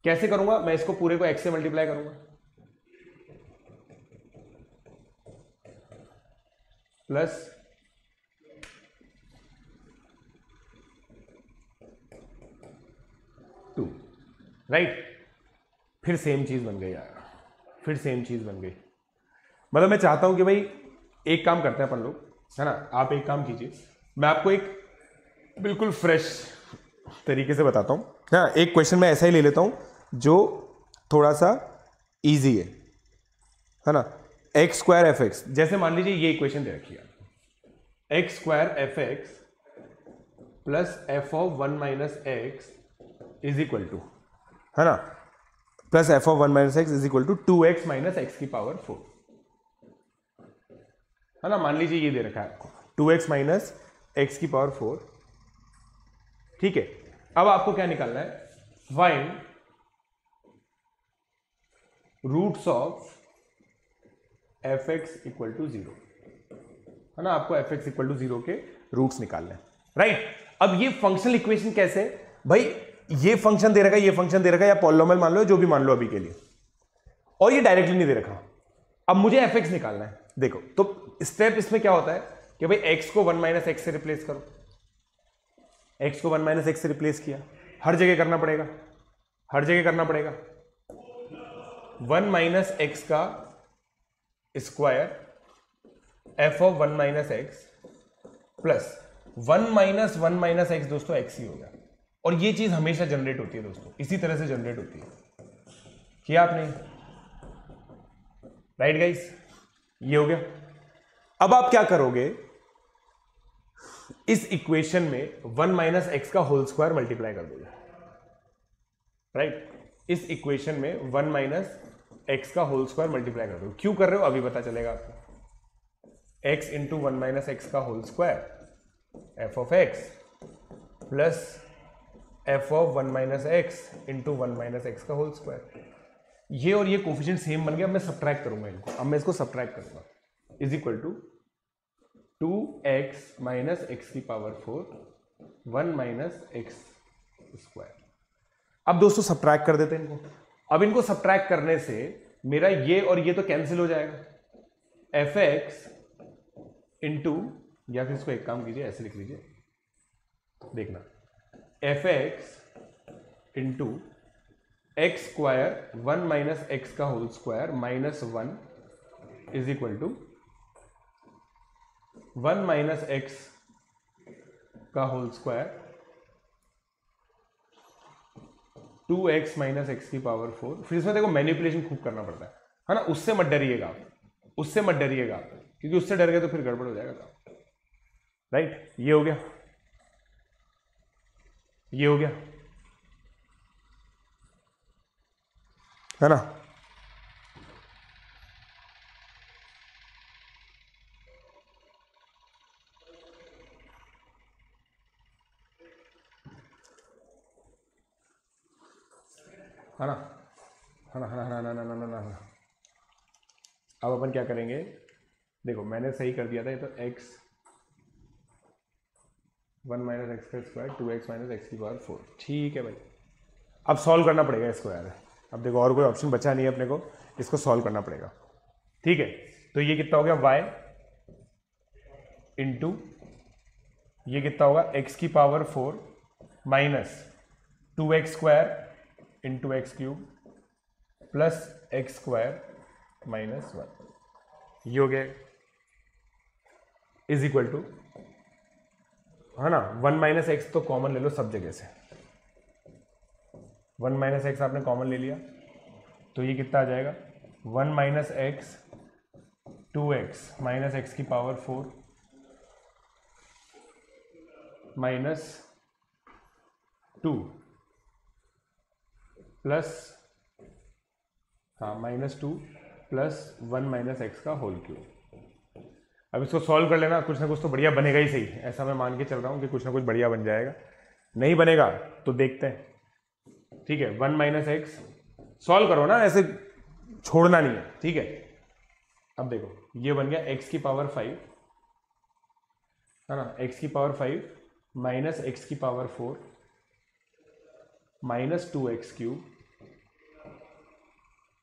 कैसे करूंगा, मैं इसको पूरे को x से मल्टीप्लाई करूंगा, प्लस टू, राइट। फिर सेम चीज बन गई यार, फिर सेम चीज बन गई। मतलब मैं चाहता हूं कि भाई एक काम करते हैं अपन लोग, है ना। आप एक काम कीजिए, मैं आपको एक बिल्कुल फ्रेश तरीके से बताता हूं। हाँ, एक क्वेश्चन मैं ऐसा ही ले लेता हूं जो थोड़ा सा इजी है ना। एक्स स्क्वायर एफ एक्स, जैसे मान लीजिए ये इक्वेशन दे रखी है, x square f x plus f of 1 - x is equal to, है ना, plus f of 1 - x is equal to 2x - x की पावर 4, है ना। मान लीजिए ये दे रखा है आपको 2x - x की पावर 4, ठीक है। अब आपको क्या निकालना है, find roots of f x equal to 0, है ना। आपको एफ एक्स इक्वल टू 0 के रूट्स निकालना है, राइट। अब ये फंक्शनल इक्वेशन कैसे, भाई ये फंक्शन दे रखा है, ये फंक्शन दे रखा है, या पॉलिनोमियल मान लो, जो भी मान लो अभी के लिए, और ये डायरेक्टली नहीं दे रखा। अब मुझे एफ एक्स निकालना है। देखो तो स्टेप इसमें क्या होता है कि भाई एक्स को 1 - x से रिप्लेस करो, एक्स को 1 - x से रिप्लेस किया, हर जगह करना पड़ेगा, हर जगह करना पड़ेगा। 1 - x का square f of 1 - x plus 1 - 1 - x दोस्तों x ही हो गया। और ये चीज हमेशा जनरेट होती है दोस्तों, इसी तरह से जनरेट होती है, किया आपने, राइट गाइस, ये हो गया। अब आप क्या करोगे, इस इक्वेशन में 1 - x का होल स्क्वायर मल्टीप्लाई कर दोगे, राइट। इस इक्वेशन में 1 - x का होल स्क्वायर मल्टीप्लाई कर दोगे। क्यों कर रहे हो अभी पता चलेगा आपको। x इंटू 1 - x का whole square f of x plus f of 1 - x into 1 - x का होल स्क्वायर। ये और ये कोफिशिएंट सेम बन गया। अब मैं सब्ट्रैक्ट करूंगा इनको, अब मैं इसको सब्ट्रैक्ट करूंगा, is equal to 2x - x की पावर 4 1 - x स्क्वायर। अब दोस्तों सब्ट्रैक्ट कर देते हैं इनको। अब इनको सब्ट्रैक्ट करने से मेरा ये और ये तो कैंसिल हो जाएगा, एफ एक्स इंटू, या फिर इसको एक काम कीजिए ऐसे लिख लीजिए, देखना, f x into x square 1 - x का whole square -1 is equal to 1 - x का whole square 2x minus x की पावर 4। फिर इसमें देखो मैनिपुलेशन खूब करना पड़ता है ना, उससे मत डरिएगा आप, उससे मत डरिएगा आप, क्योंकि उससे डर गए तो फिर गड़बड़ हो जाएगा काम। राइट, ये हो गया, ये हो गया, है ना। है ना, है ना, है ना, है ना, है ना, है ना। अब अपन क्या करेंगे, देखो मैंने सही कर दिया था ये तो x 1 माइनस एक्स का स्क्वायर 2x माइनस एक्स की पावर 4, ठीक है भाई। अब सॉल्व करना पड़ेगा इसको यार, अब देखो और कोई ऑप्शन बचा नहीं है अपने को, इसको सॉल्व करना पड़ेगा, ठीक है। तो ये कितना हो गया y इंटू ये कितना होगा x की power 4 minus 2x square into x cube plus x square minus 1, ये हो गया, इज इक्वल टू, है ना, 1 माइनस एक्स तो कॉमन ले लो सब जगह से, 1 माइनस एक्स आपने कॉमन ले लिया, तो ये कितना आ जाएगा 1 minus x 2x minus x की पावर 4 माइनस 2 प्लस, हाँ माइनस 2 प्लस 1 माइनस एक्स का होल क्यूब। अब इसको सॉल्व कर लेना, कुछ ना कुछ तो बढ़िया बनेगा ही सही, ऐसा मैं मान के चल रहा हूँ कि कुछ ना कुछ बढ़िया बन जाएगा, नहीं बनेगा तो देखते हैं, ठीक है। 1 माइनस एक्स सॉल्व करो ना, ऐसे छोड़ना नहीं है, ठीक है। अब देखो ये बन गया x की पावर 5, है ना, x की पावर 5 माइनस एक्स की पावर 4 माइनस 2x क्यूब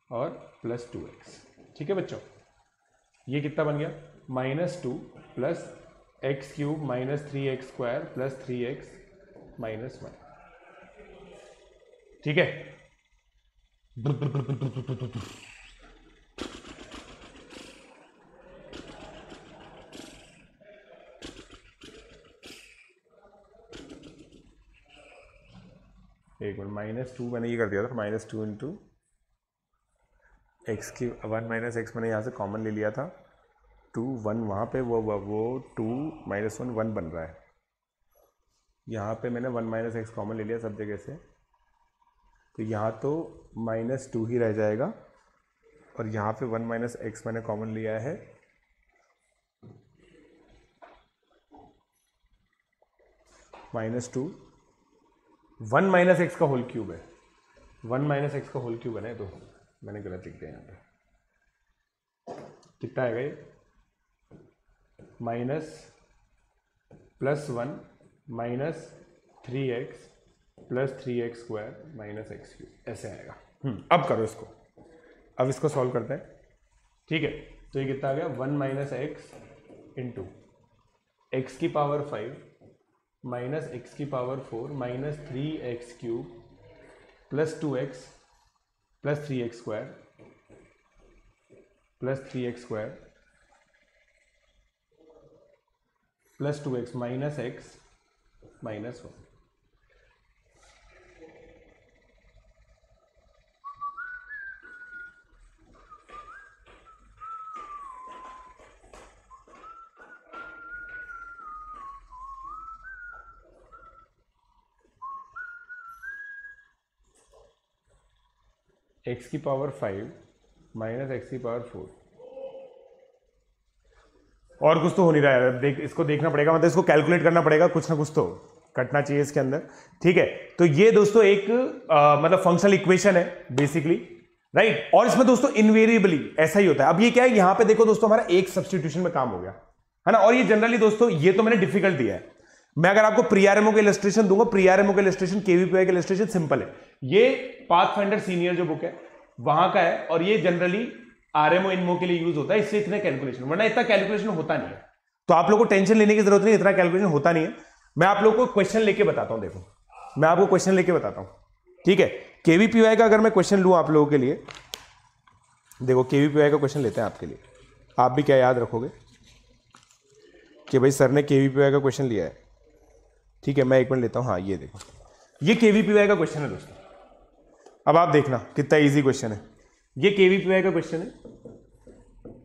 और प्लस 2x, ठीक है बच्चों। ये कितना बन गया minus 2 plus x cube minus 3x square plus 3x minus 1, ठीक है। एक मिनट, माइनस 2 मैंने ये कर दिया था, माइनस 2 इंटू एक्स की 1 माइनस एक्स मैंने यहाँ से कॉमन ले लिया था, 2 1 वहाँ पे वो 2 माइनस 1 1 बन रहा है, यहाँ पे मैंने 1 माइनस एक्स कॉमन ले लिया सब जगह से, तो यहाँ तो माइनस 2 ही रह जाएगा, और यहाँ पे 1 माइनस एक्स मैंने कॉमन लिया है, माइनस 2 1 माइनस एक्स का होल क्यूब है, 1 माइनस एक्स का होल क्यूब है ना, तो मैंने गलत लिख दिया यहाँ पे, कितना आएगा ये minus plus 1 minus 3x plus 3x square minus x cube, ऐसे आएगा। अब करो इसको, अब इसको सॉल्व करते हैं, ठीक है। तो ये कितना आ गया 1 माइनस एक्स इंटू एक्स की पावर 5 माइनस एक्स की power 4 minus 3x cube plus 2x plus 3x square plus 3x square plus 2x minus x minus 1, x की पावर 5 माइनस एक्स की पावर 4, और कुछ तो हो नहीं रहा है, देख इसको देखना पड़ेगा, मतलब इसको कैलकुलेट करना पड़ेगा, कुछ ना कुछ तो कटना चाहिए इसके अंदर, ठीक है। तो ये दोस्तों एक मतलब फंक्शनल इक्वेशन है बेसिकली, राइट। और इसमें दोस्तों इनवेरिएबली ऐसा ही होता है। अब ये क्या है, यहां पे देखो दोस्तों हमारा एक सब्स्टिट्यूशन में काम हो गया, है ना। और ये जनरली दोस्तों ये तो मैंने डिफिकल्ट दिया है, मैं अगर आपको प्री आरएमओ के इलस्ट्रेशन दूंगा, प्री आरएमओ के इलस्ट्रेशन केवीपीआई के इलस्ट्रेशन सिंपल है, ये पाथफाइंडर सीनियर जो बुक है वहां का है, और ये जनरली आरएमओ इनमो के लिए यूज होता है, इसलिए इतने कैलकुलेशन, वरना इतना कैलकुलेशन होता नहीं है, तो आप लोगों को टेंशन लेने की जरूरत नहीं, इतना कैलकुलेशन होता नहीं है। मैं आप लोगों को क्वेश्चन लेके बताता हूं, देखो मैं आपको क्वेश्चन लेके बताता हूं, ठीक है। केवीपीआई का अगर मैं क्वेश्चन लूं आप लोगों के लिए, देखो केवीपीआई का क्वेश्चन लेते हैं आपके लिए, आप भी क्या याद रखोगे कि भाई सर ने केवीपीआई का क्वेश्चन लिया है, ठीक है। मैं एक मिनट लेता हूं, हाँ ये देखो, ये केवीपीआई का क्वेश्चन है दोस्तों, अब आप देखना कितना इजी क्वेश्चन है, ये केवीपीवाई का क्वेश्चन है।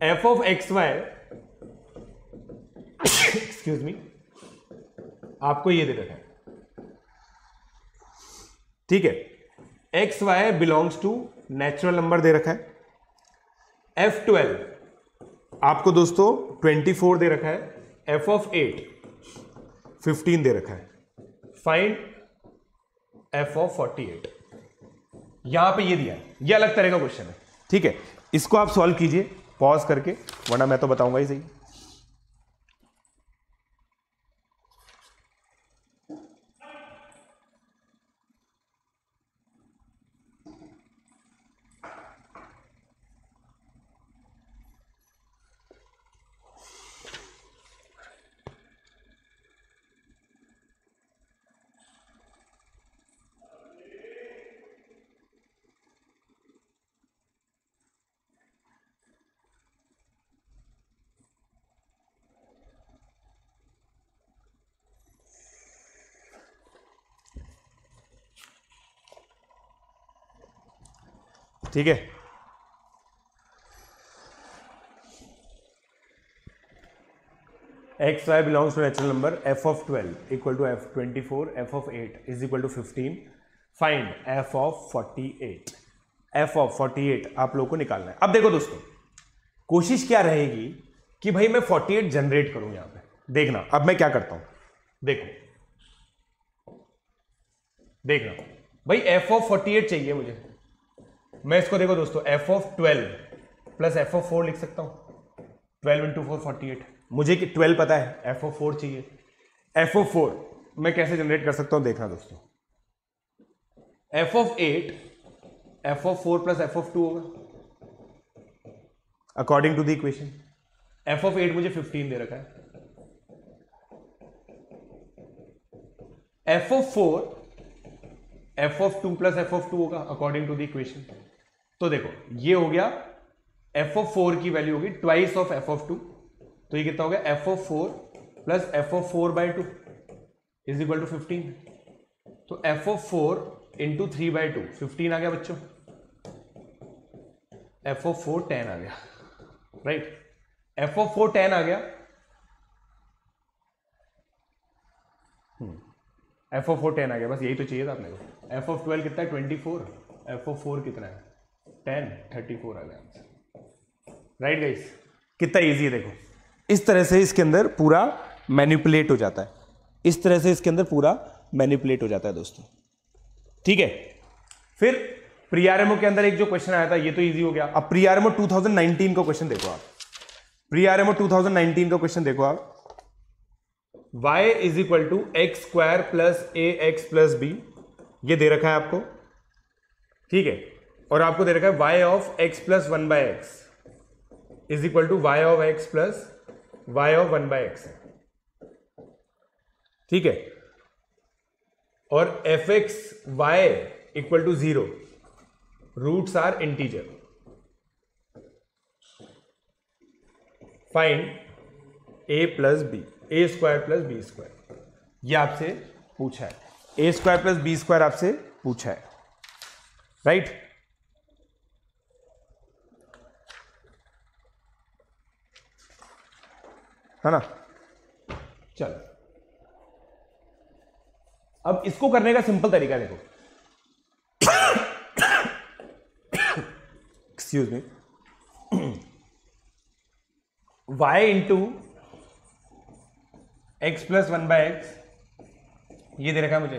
F of X Y, excuse me, आपको ये दे रखा है, ठीक है। X Y belongs to natural number दे रखा है। F12 आपको दोस्तों 24 दे रखा है। एफ ऑफ 8 15 दे रखा है। फाइंड एफ ऑफ 48, यहां पे ये दिया है, ये अलग तरह का क्वेश्चन है, ठीक है। इसको आप सॉल्व कीजिए पॉज करके, वरना मैं तो बताऊंगा ही सही। ठीक है, x Y belongs to natural number. F of 12 equal to f 24, f of 8 is equal to 15। Find f of 48। F of 48 आप लोगों को निकालना है। अब देखो दोस्तों, कोशिश क्या रहेगी कि भाई मैं 48 जनरेट करूं यहां पे। देखना अब मैं क्या करता हूं, देखना भाई एफ ऑफ 48 चाहिए मुझे। मैं इसको देखो दोस्तों, f of 12 plus f of 4 लिख सकता हूं। 12 इंटू 4 48, मुझे 12 पता है, एफ ऑफ 4 चाहिए। एफ ऑफ 4 मैं कैसे जनरेट कर सकता हूं, देखना दोस्तों। F of 8 f of 4 plus f of 2 होगा according to the equation. F of 8 मुझे 15 दे रखा है। F of 4 f of 2 plus f of 2 होगा अकॉर्डिंग टू द इक्वेशन। तो देखो ये हो गया, एफ ऑफ 4 की वैल्यू होगी ट्वाइस ऑफ एफ ऑफ 2, तो ये कितना हो गया, f of 4 plus f of 4/2 is equal to 15। तो एफ ऑफ 4 इंटू 3/2 15 आ गया बच्चों। एफ ऑफ 4 10 आ गया, राइट। एफ ऑफ 4 10 आ गया। एफ ऑफ 4 10 आ गया, बस यही तो चाहिए था अपने को। एफ ऑफ 12 कितना है, 24। एफ ऑफ 4 कितना है, 10, 34 आ गया आंसर, राइट गाइस। कितना इजी है देखो, इस तरह से इसके अंदर पूरा मैनिपुलेट हो जाता है, इस तरह से इसके अंदर पूरा मैनिपुलेट हो जाता है दोस्तों, ठीक है। फिर प्री आरएमओ के अंदर एक जो क्वेश्चन आया था, ये तो इजी हो गया। अब प्री आरएमओ 2019 का क्वेश्चन देखो आप, प्री आरएमओ 2019 का क्वेश्चन देखो आप। y is equal to x square plus a x plus b, ये दे रखा है आपको, ठीक है। और आपको दे रखा है y of x plus 1/x is equal to y of x plus y of 1/x, ठीक है। और f x y equal to 0, roots are integer. Find a plus b, a square plus B square, ये आपसे पूछा है। A square plus B square आपसे पूछा है, राइट। है ना, चलो अब इसको करने का सिंपल तरीका देखो। Excuse me, y into x plus 1/x, ये दे रखा है मुझे।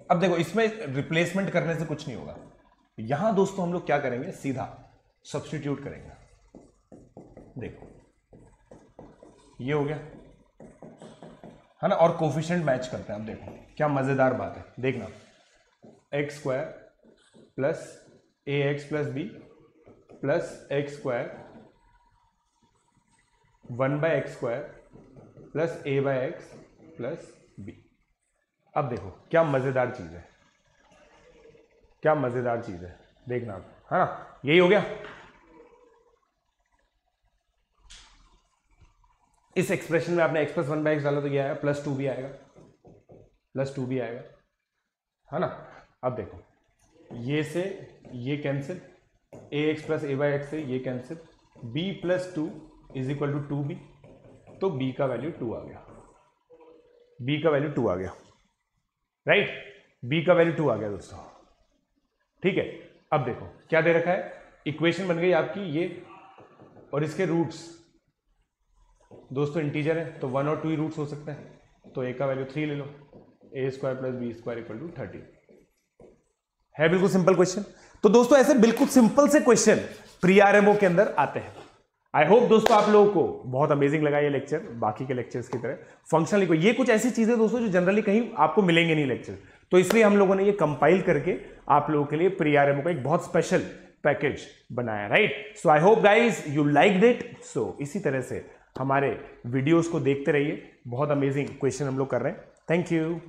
अब देखो इसमें रिप्लेसमेंट करने से कुछ नहीं होगा, यहां दोस्तों हम लोग क्या करेंगे, सीधा सब्स्टिट्यूट करेंगे। देखो ये हो गया, है ना, और कोफिशिएंट मैच करते हैं। अब देखो क्या मजेदार बात है, देखना x square plus a x plus b plus x square 1/x square plus a by x plus b. अब देखो क्या मजेदार चीज है, क्या मजेदार चीज है, देखना आप, है ना, यही हो गया। इस एक्सप्रेशन में आपने x प्लस 1/x डाला तो ये आएगा, +2 भी आएगा, +2 भी आएगा, है ना। अब देखो ये से ये cancel, a x plus a y x से ये cancel, b plus 2 is equal to 2b, तो b का वैल्यू 2 आ गया, b का वैल्यू 2 आ गया, राइट, b का वैल्यू 2 आ गया दोस्तों। ठीक है, अब देखो क्या दे रखा है, इक्वेशन बन गई आपकी ये, और इसके रूट्स दोस्तों इंटीजर है तो 1 और 2 ही रूट्स हो सकते हैं, तो a का वैल्यू 3 ले लो, a square plus B square equal to 30 है। बिल्कुल सिंपल क्वेश्चन। तो दोस्तों ऐसे बिल्कुल सिंपल से क्वेश्चन प्री आरएमओ के अंदर आते हैं। आई होप दोस्तों आप लोगों को बहुत अमेजिंग लगा ये लेक्चर, बाकी के लेक्चर्स की तरह फंक्शनल इक्वेशन, ये कुछ ऐसी चीजें दोस्तों जो जनरली कहीं आपको मिलेंगे नहीं लेक्चर, तो इसलिए हम लोगों ने ये कंपाइल करके आप लोगों के लिए प्री आरएमओ का एक बहुत स्पेशल पैकेज बनाया, right. So I hope guys you like it. So इसी तरह से हमारे वीडियोस को देखते रहिए, बहुत अमेजिंग क्वेश्चन हम लोग कर रहे हैं। Thank you.